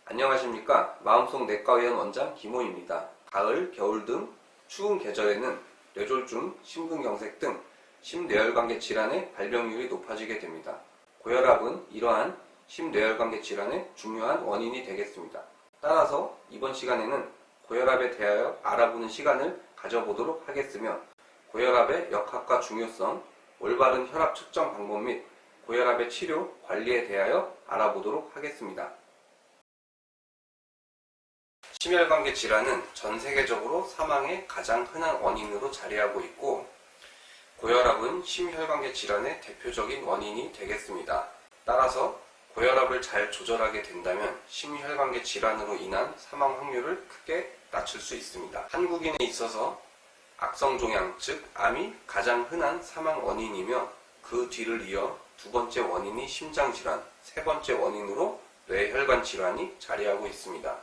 안녕하십니까. 마음속 내과의원 원장 김호입니다. 가을, 겨울 등 추운 계절에는 뇌졸중, 심근경색 등 심뇌혈관계 질환의 발병률이 높아지게 됩니다. 고혈압은 이러한 심뇌혈관계 질환의 중요한 원인이 되겠습니다. 따라서 이번 시간에는 고혈압에 대하여 알아보는 시간을 가져보도록 하겠으며, 고혈압의 역학과 중요성, 올바른 혈압 측정 방법 및 고혈압의 치료, 관리에 대하여 알아보도록 하겠습니다. 심혈관계 질환은 전 세계적으로 사망의 가장 흔한 원인으로 자리하고 있고, 고혈압은 심혈관계 질환의 대표적인 원인이 되겠습니다. 따라서 고혈압을 잘 조절하게 된다면 심혈관계 질환으로 인한 사망 확률을 크게 낮출 수 있습니다. 한국인에 있어서 악성종양, 즉 암이 가장 흔한 사망 원인이며, 그 뒤를 이어 두 번째 원인이 심장질환, 세 번째 원인으로 뇌혈관 질환이 자리하고 있습니다.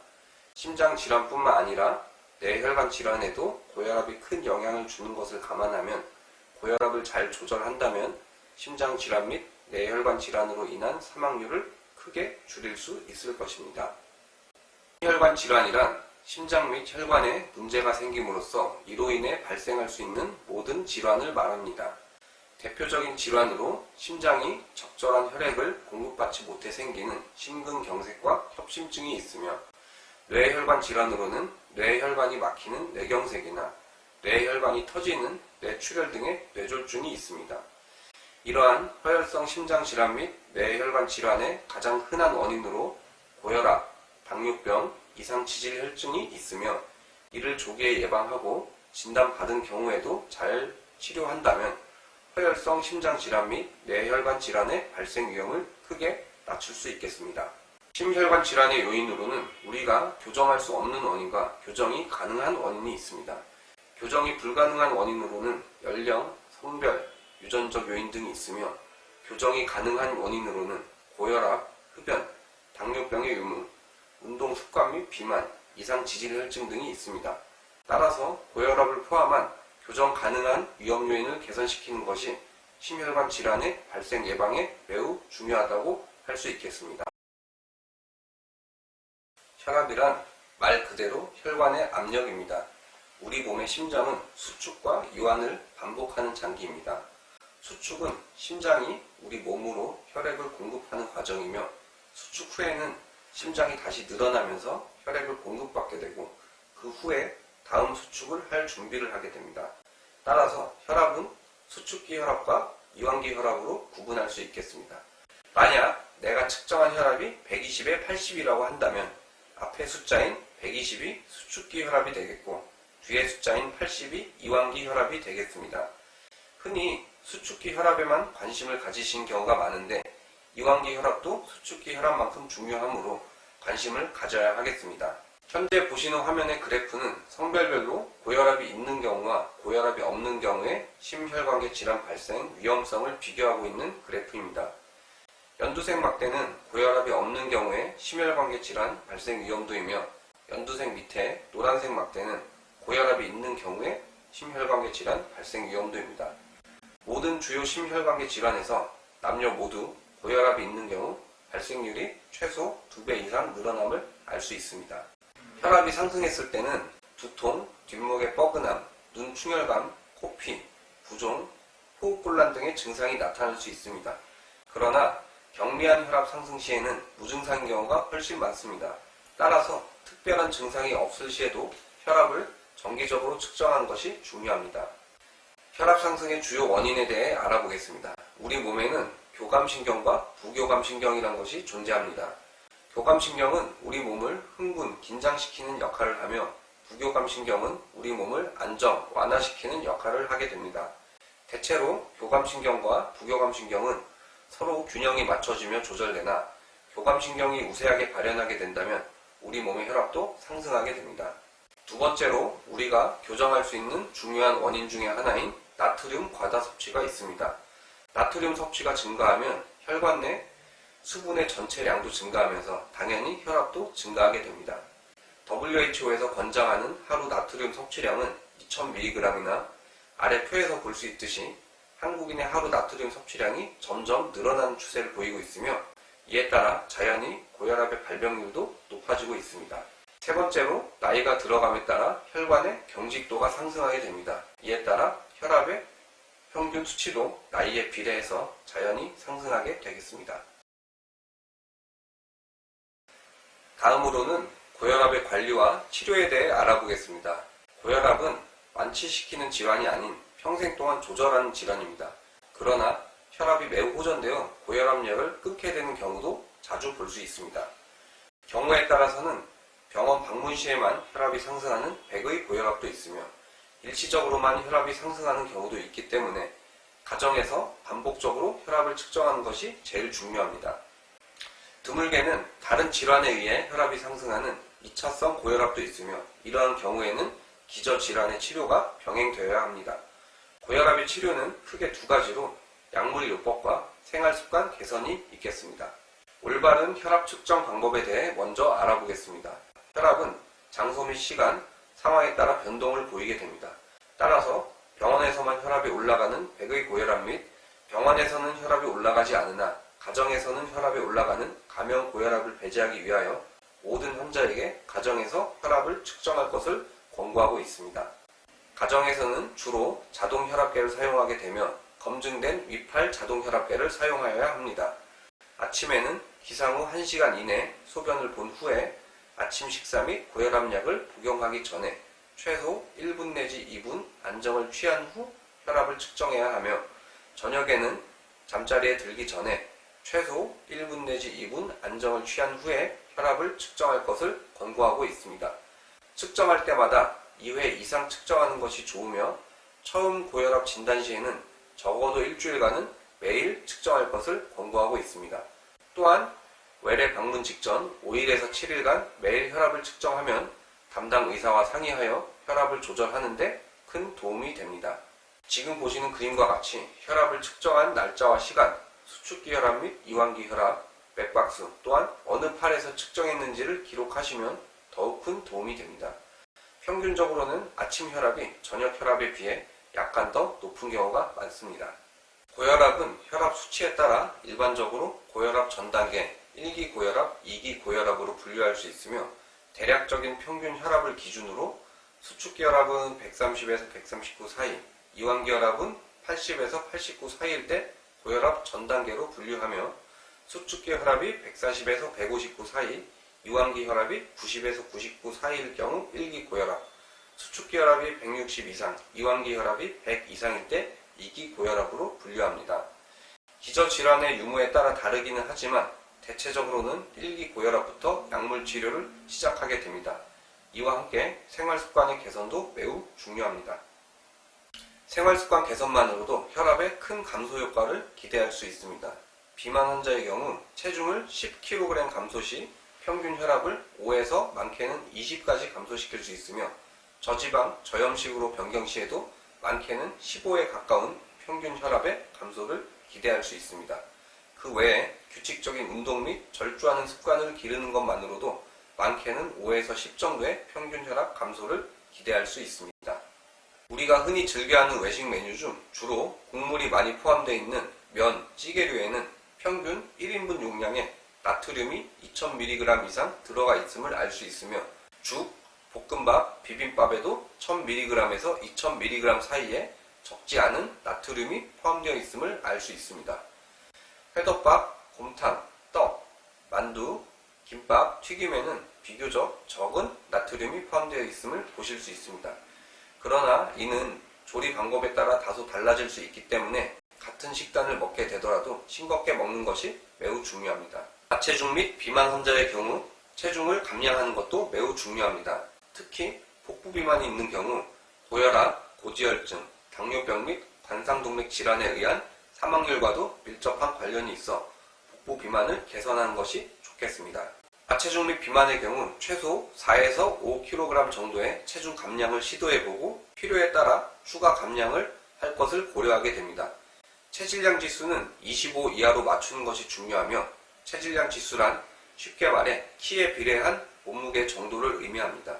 심장질환뿐만 아니라 뇌혈관 질환에도 고혈압이 큰 영향을 주는 것을 감안하면, 고혈압을 잘 조절한다면 심장질환 및 뇌혈관 질환으로 인한 사망률을 크게 줄일 수 있을 것입니다. 심혈관 질환이란 심장 및 혈관에 문제가 생김으로써 이로 인해 발생할 수 있는 모든 질환을 말합니다. 대표적인 질환으로 심장이 적절한 혈액을 공급받지 못해 생기는 심근경색과 협심증이 있으며, 뇌혈관 질환으로는 뇌혈관이 막히는 뇌경색이나 뇌혈관이 터지는 뇌출혈 등의 뇌졸중이 있습니다. 이러한 허혈성 심장질환 및 뇌혈관 질환의 가장 흔한 원인으로 고혈압, 당뇨병, 이상치질혈증이 있으며, 이를 조기에 예방하고 진단받은 경우에도 잘 치료한다면 허혈성 심장질환 및 뇌혈관 질환의 발생 위험을 크게 낮출 수 있겠습니다. 심혈관 질환의 요인으로는 우리가 교정할 수 없는 원인과 교정이 가능한 원인이 있습니다. 교정이 불가능한 원인으로는 연령, 성별, 유전적 요인 등이 있으며, 교정이 가능한 원인으로는 고혈압, 흡연, 당뇨병의 유무, 운동 습관 및 비만, 이상지질혈증 등이 있습니다. 따라서 고혈압을 포함한 교정 가능한 위험 요인을 개선시키는 것이 심혈관 질환의 발생 예방에 매우 중요하다고 할 수 있겠습니다. 혈압이란 말 그대로 혈관의 압력입니다. 우리 몸의 심장은 수축과 이완을 반복하는 장기입니다. 수축은 심장이 우리 몸으로 혈액을 공급하는 과정이며, 수축 후에는 심장이 다시 늘어나면서 혈액을 공급받게 되고, 그 후에 다음 수축을 할 준비를 하게 됩니다. 따라서 혈압은 수축기 혈압과 이완기 혈압으로 구분할 수 있겠습니다. 만약 내가 측정한 혈압이 120에 80이라고 한다면 앞에 숫자인 120이 수축기 혈압이 되겠고, 뒤에 숫자인 80이 이완기 혈압이 되겠습니다. 흔히 수축기 혈압에만 관심을 가지신 경우가 많은데, 이완기 혈압도 수축기 혈압만큼 중요하므로 관심을 가져야 하겠습니다. 현재 보시는 화면의 그래프는 성별별로 고혈압이 있는 경우와 고혈압이 없는 경우의 심혈관계 질환 발생 위험성을 비교하고 있는 그래프입니다. 연두색 막대는 고혈압이 없는 경우에 심혈관계 질환 발생 위험도이며, 연두색 밑에 노란색 막대는 고혈압이 있는 경우에 심혈관계 질환 발생 위험도입니다. 모든 주요 심혈관계 질환에서 남녀 모두 고혈압이 있는 경우 발생률이 최소 2배 이상 늘어남을 알 수 있습니다. 혈압이 상승했을 때는 두통, 뒷목의 뻐근함, 눈 충혈감, 코피, 부종, 호흡곤란 등의 증상이 나타날 수 있습니다. 그러나 경미한 혈압 상승 시에는 무증상인 경우가 훨씬 많습니다. 따라서 특별한 증상이 없을 시에도 혈압을 정기적으로 측정하는 것이 중요합니다. 혈압 상승의 주요 원인에 대해 알아보겠습니다. 우리 몸에는 교감신경과 부교감신경이라는 것이 존재합니다. 교감신경은 우리 몸을 흥분, 긴장시키는 역할을 하며, 부교감신경은 우리 몸을 안정, 완화시키는 역할을 하게 됩니다. 대체로 교감신경과 부교감신경은 서로 균형이 맞춰지며 조절되나, 교감신경이 우세하게 발현하게 된다면 우리 몸의 혈압도 상승하게 됩니다. 두 번째로 우리가 교정할 수 있는 중요한 원인 중에 하나인 나트륨 과다 섭취가 있습니다. 나트륨 섭취가 증가하면 혈관 내 수분의 전체량도 증가하면서 당연히 혈압도 증가하게 됩니다. WHO에서 권장하는 하루 나트륨 섭취량은 2000mg이나 아래 표에서 볼 수 있듯이 한국인의 하루 나트륨 섭취량이 점점 늘어나는 추세를 보이고 있으며 이에 따라 자연히 고혈압의 발병률도 높아지고 있습니다. 세 번째로 나이가 들어감에 따라 혈관의 경직도가 상승하게 됩니다. 이에 따라 혈압의 평균 수치도 나이에 비례해서 자연히 상승하게 되겠습니다. 다음으로는 고혈압의 관리와 치료에 대해 알아보겠습니다. 고혈압은 완치시키는 질환이 아닌 평생 동안 조절하는 질환입니다. 그러나 혈압이 매우 호전되어 고혈압약을 끊게 되는 경우도 자주 볼 수 있습니다. 경우에 따라서는 병원 방문 시에만 혈압이 상승하는 백의 고혈압도 있으며 일시적으로만 혈압이 상승하는 경우도 있기 때문에 가정에서 반복적으로 혈압을 측정하는 것이 제일 중요합니다. 드물게는 다른 질환에 의해 혈압이 상승하는 2차성 고혈압도 있으며 이러한 경우에는 기저질환의 치료가 병행되어야 합니다. 고혈압의 치료는 크게 두 가지로 약물요법과 생활습관 개선이 있겠습니다. 올바른 혈압 측정 방법에 대해 먼저 알아보겠습니다. 혈압은 장소 및 시간, 상황에 따라 변동을 보이게 됩니다. 따라서 병원에서만 혈압이 올라가는 백의 고혈압 및 병원에서는 혈압이 올라가지 않으나 가정에서는 혈압이 올라가는 가명 고혈압을 배제하기 위하여 모든 환자에게 가정에서 혈압을 측정할 것을 권고하고 있습니다. 가정에서는 주로 자동 혈압계를 사용하게 되며 검증된 위팔 자동 혈압계를 사용하여야 합니다. 아침에는 기상 후 1시간 이내 소변을 본 후에 아침 식사 및 고혈압약을 복용하기 전에 최소 1분 내지 2분 안정을 취한 후 혈압을 측정해야 하며 저녁에는 잠자리에 들기 전에 최소 1분 내지 2분 안정을 취한 후에 혈압을 측정할 것을 권고하고 있습니다. 측정할 때마다 2회 이상 측정하는 것이 좋으며 처음 고혈압 진단 시에는 적어도 일주일간은 매일 측정할 것을 권고하고 있습니다. 또한 외래 방문 직전 5일에서 7일간 매일 혈압을 측정하면 담당 의사와 상의하여 혈압을 조절하는 데 큰 도움이 됩니다. 지금 보시는 그림과 같이 혈압을 측정한 날짜와 시간, 수축기 혈압 및 이완기 혈압, 맥박수 또한 어느 팔에서 측정했는지를 기록하시면 더욱 큰 도움이 됩니다. 평균적으로는 아침 혈압이 저녁 혈압에 비해 약간 더 높은 경우가 많습니다. 고혈압은 혈압 수치에 따라 일반적으로 고혈압 전 단계 1기 고혈압, 2기 고혈압으로 분류할 수 있으며 대략적인 평균 혈압을 기준으로 수축기 혈압은 130에서 139 사이, 이완기 혈압은 80에서 89 사이일 때 고혈압 전 단계로 분류하며 수축기 혈압이 140에서 159 사이, 이완기 혈압이 90에서 99 사이일 경우 1기 고혈압, 수축기 혈압이 160 이상, 이완기 혈압이 100 이상일 때 2기 고혈압으로 분류합니다. 기저질환의 유무에 따라 다르기는 하지만 대체적으로는 1기 고혈압부터 약물 치료를 시작하게 됩니다. 이와 함께 생활습관의 개선도 매우 중요합니다. 생활습관 개선만으로도 혈압의 큰 감소 효과를 기대할 수 있습니다. 비만 환자의 경우 체중을 10kg 감소 시 평균 혈압을 5에서 많게는 20까지 감소시킬 수 있으며 저지방, 저염식으로 변경 시에도 많게는 15에 가까운 평균 혈압의 감소를 기대할 수 있습니다. 그 외에 규칙적인 운동 및 절주하는 습관을 기르는 것만으로도 많게는 5에서 10 정도의 평균 혈압 감소를 기대할 수 있습니다. 우리가 흔히 즐겨하는 외식 메뉴 중 주로 곡물이 많이 포함되어 있는 면, 찌개류에는 평균 1인분 용량에 나트륨이 2000mg 이상 들어가 있음을 알 수 있으며 죽, 볶음밥, 비빔밥에도 1000mg에서 2000mg 사이에 적지 않은 나트륨이 포함되어 있음을 알 수 있습니다. 회덮밥, 곰탕, 떡, 만두, 김밥, 튀김에는 비교적 적은 나트륨이 포함되어 있음을 보실 수 있습니다. 그러나 이는 조리 방법에 따라 다소 달라질 수 있기 때문에 같은 식단을 먹게 되더라도 싱겁게 먹는 것이 매우 중요합니다. 하체중 및 비만 환자의 경우 체중을 감량하는 것도 매우 중요합니다. 특히 복부 비만이 있는 경우 고혈압, 고지혈증, 당뇨병 및 관상동맥 질환에 의한 사망률과도 밀접한 관련이 있어 복부 비만을 개선하는 것이 좋겠습니다. 하체중 및 비만의 경우 최소 4에서 5kg 정도의 체중 감량을 시도해보고 필요에 따라 추가 감량을 할 것을 고려하게 됩니다. 체질량 지수는 25 이하로 맞추는 것이 중요하며 체질량 지수란 쉽게 말해 키에 비례한 몸무게 정도를 의미합니다.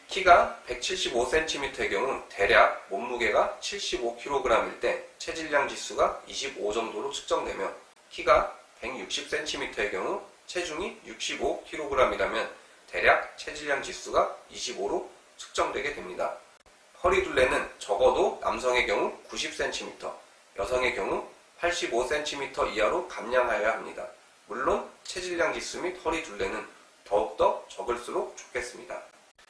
키가 175cm의 경우 대략 몸무게가 75kg일 때 체질량 지수가 25 정도로 측정되며, 키가 160cm의 경우 체중이 65kg이라면 대략 체질량 지수가 25로 측정되게 됩니다. 허리 둘레는 적어도 남성의 경우 90cm, 여성의 경우 85cm 이하로 감량하여야 합니다. 물론 체질량 지수 및 허리 둘레는 더욱더 적을수록 좋겠습니다.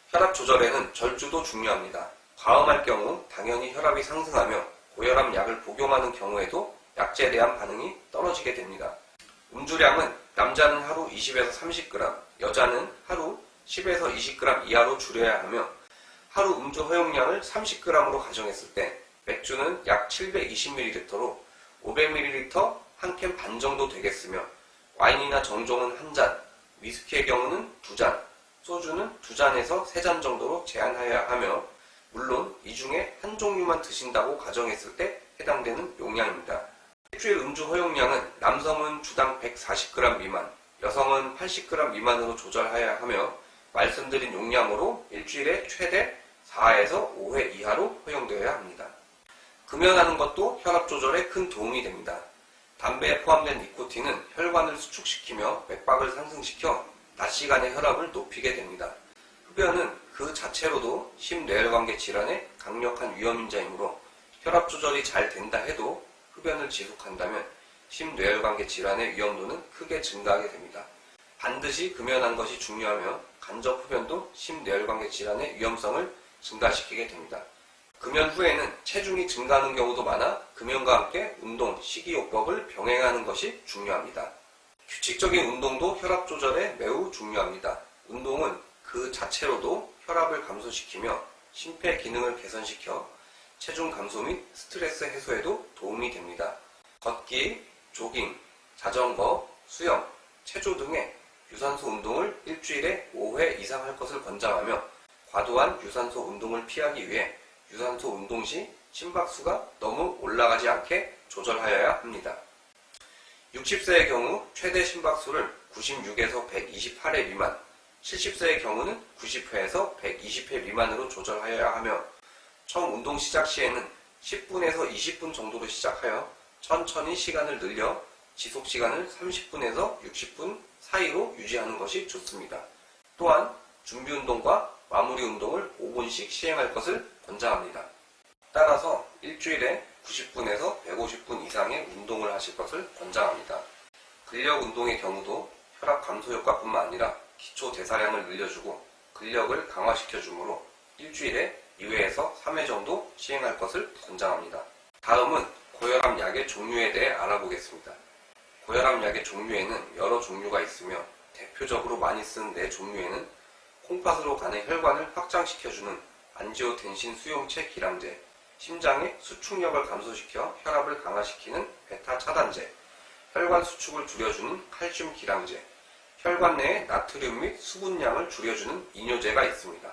혈압 조절에는 절주도 중요합니다. 과음할 경우 당연히 혈압이 상승하며 고혈압 약을 복용하는 경우에도 약제에 대한 반응이 떨어지게 됩니다. 음주량은 남자는 하루 20에서 30g, 여자는 하루 10에서 20g 이하로 줄여야 하며, 하루 음주 허용량을 30g으로 가정했을 때 맥주는 약 720ml로 500ml 한 캔 반 정도 되겠으며, 와인이나 정종은 한 잔, 위스키의 경우는 2잔, 소주는 2잔에서 3잔 정도로 제한하여야 하며, 물론 이 중에 한 종류만 드신다고 가정했을 때 해당되는 용량입니다. 일주일 음주 허용량은 남성은 주당 140g 미만, 여성은 80g 미만으로 조절하여야 하며, 말씀드린 용량으로 일주일에 최대 4에서 5회 이하로 허용되어야 합니다. 금연하는 것도 혈압 조절에 큰 도움이 됩니다. 담배에 포함된 니코틴은 혈관을 수축시키며 맥박을 상승시켜 낮 시간에 혈압을 높이게 됩니다. 흡연은 그 자체로도 심뇌혈관계 질환의 강력한 위험인자이므로 혈압 조절이 잘 된다 해도 흡연을 지속한다면 심뇌혈관계 질환의 위험도는 크게 증가하게 됩니다. 반드시 금연한 것이 중요하며 간접 흡연도 심뇌혈관계 질환의 위험성을 증가시키게 됩니다. 금연 후에는 체중이 증가하는 경우도 많아 금연과 함께 운동, 식이요법을 병행하는 것이 중요합니다. 규칙적인 운동도 혈압 조절에 매우 중요합니다. 운동은 그 자체로도 혈압을 감소시키며 심폐 기능을 개선시켜 체중 감소 및 스트레스 해소에도 도움이 됩니다. 걷기, 조깅, 자전거, 수영, 체조 등의 유산소 운동을 일주일에 5회 이상 할 것을 권장하며, 과도한 유산소 운동을 피하기 위해 유산소 운동 시 심박수가 너무 올라가지 않게 조절하여야 합니다. 60세의 경우 최대 심박수를 96에서 128회 미만, 70세의 경우는 90회에서 120회 미만으로 조절하여야 하며, 처음 운동 시작 시에는 10분에서 20분 정도로 시작하여 천천히 시간을 늘려 지속 시간을 30분에서 60분 사이로 유지하는 것이 좋습니다. 또한 준비 운동과 마무리 운동을 5분씩 시행할 것을 권장합니다. 따라서 일주일에 90분에서 150분 이상의 운동을 하실 것을 권장합니다. 근력 운동의 경우도 혈압 감소 효과뿐만 아니라 기초 대사량을 늘려주고 근력을 강화시켜주므로 일주일에 2회에서 3회 정도 시행할 것을 권장합니다. 다음은 고혈압 약의 종류에 대해 알아보겠습니다. 고혈압 약의 종류에는 여러 종류가 있으며, 대표적으로 많이 쓰는 4종류에는 콩팥으로 간의 혈관을 확장시켜주는 안지오텐신 수용체 기량제, 심장의 수축력을 감소시켜 혈압을 강화시키는 베타 차단제, 혈관 수축을 줄여주는 칼슘 기량제, 혈관 내의 나트륨 및 수분량을 줄여주는 이뇨제가 있습니다.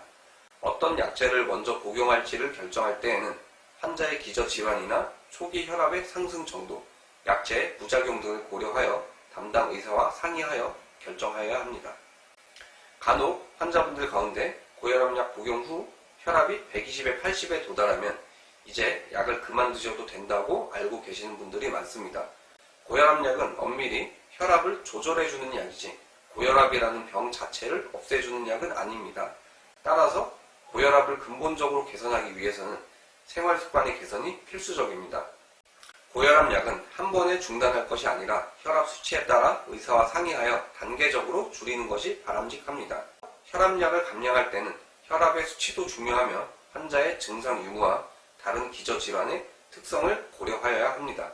어떤 약제를 먼저 복용할지를 결정할 때에는 환자의 기저질환이나 초기 혈압의 상승 정도, 약제의 부작용 등을 고려하여 담당 의사와 상의하여 결정하여야 합니다. 간혹 환자분들 가운데 고혈압약 복용 후 혈압이 120에 80에 도달하면 이제 약을 그만 드셔도 된다고 알고 계시는 분들이 많습니다. 고혈압약은 엄밀히 혈압을 조절해주는 약이지 고혈압이라는 병 자체를 없애주는 약은 아닙니다. 따라서 고혈압을 근본적으로 개선하기 위해서는 생활습관의 개선이 필수적입니다. 고혈압약은 한 번에 중단할 것이 아니라 혈압 수치에 따라 의사와 상의하여 단계적으로 줄이는 것이 바람직합니다. 혈압약을 감량할 때는 혈압의 수치도 중요하며 환자의 증상 유무와 다른 기저질환의 특성을 고려하여야 합니다.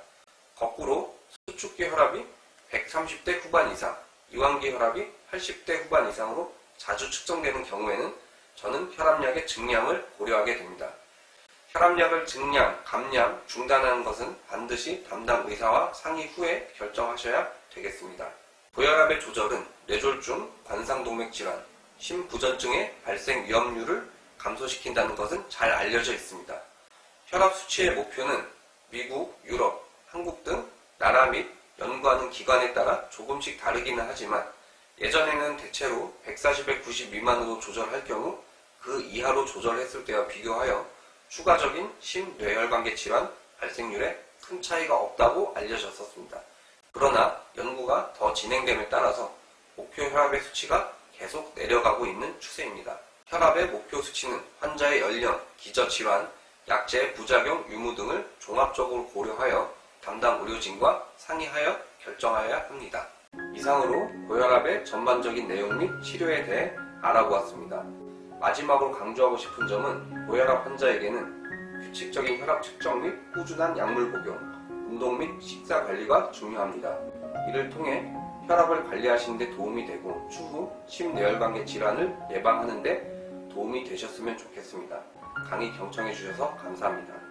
거꾸로 수축기 혈압이 130대 후반 이상, 이완기 혈압이 80대 후반 이상으로 자주 측정되는 경우에는 저는 혈압약의 증량을 고려하게 됩니다. 혈압약을 증량, 감량, 중단하는 것은 반드시 담당 의사와 상의 후에 결정하셔야 되겠습니다. 고혈압의 조절은 뇌졸중, 관상동맥질환, 심부전증의 발생 위험률을 감소시킨다는 것은 잘 알려져 있습니다. 혈압 수치의 목표는 미국, 유럽, 한국 등 나라 및 연구하는 기관에 따라 조금씩 다르기는 하지만 예전에는 대체로 140에 90 미만으로 조절할 경우 그 이하로 조절했을 때와 비교하여 추가적인 심뇌혈관계 질환 발생률에 큰 차이가 없다고 알려졌었습니다. 그러나 연구가 더 진행됨에 따라서 목표 혈압의 수치가 계속 내려가고 있는 추세입니다. 혈압의 목표 수치는 환자의 연령, 기저질환, 약제의 부작용 유무 등을 종합적으로 고려하여 담당 의료진과 상의하여 결정하여야 합니다. 이상으로 고혈압의 전반적인 내용 및 치료에 대해 알아보았습니다. 마지막으로 강조하고 싶은 점은 고혈압 환자에게는 규칙적인 혈압 측정 및 꾸준한 약물 복용, 운동 및 식사 관리가 중요합니다. 이를 통해 혈압을 관리하시는 데 도움이 되고 추후 심뇌혈관계 질환을 예방하는 데 도움이 되셨으면 좋겠습니다. 강의 경청해 주셔서 감사합니다.